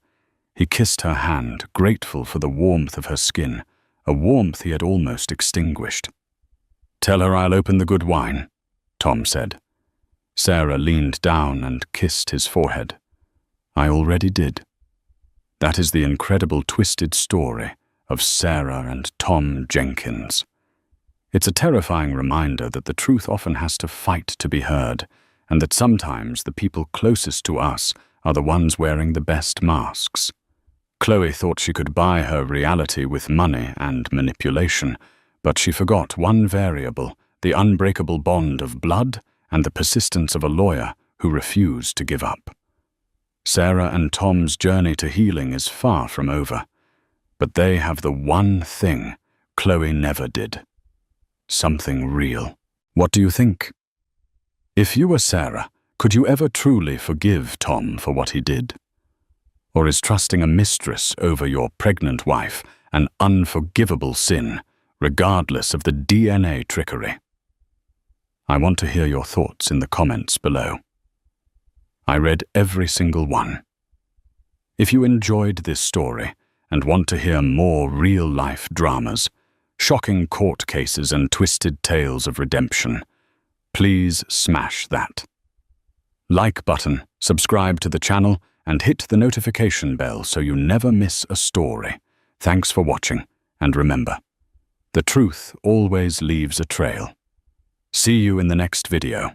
Speaker 1: He kissed her hand, grateful for the warmth of her skin, a warmth he had almost extinguished. "Tell her I'll open the good wine," Tom said. Sarah leaned down and kissed his forehead. "I already did." That is the incredible twisted story of Sarah and Tom Jenkins. It's a terrifying reminder that the truth often has to fight to be heard, and that sometimes the people closest to us are the ones wearing the best masks. Chloe thought she could buy her reality with money and manipulation, but she forgot one variable, the unbreakable bond of blood and the persistence of a lawyer who refused to give up. Sarah and Tom's journey to healing is far from over, but they have the one thing Chloe never did. Something real. What do you think? If you were Sarah, could you ever truly forgive Tom for what he did? Or is trusting a mistress over your pregnant wife an unforgivable sin, regardless of the DNA trickery? I want to hear your thoughts in the comments below. I read every single one. If you enjoyed this story and want to hear more real-life dramas, shocking court cases and twisted tales of redemption, please smash that like button, subscribe to the channel, and hit the notification bell so you never miss a story. Thanks for watching, and remember, the truth always leaves a trail. See you in the next video.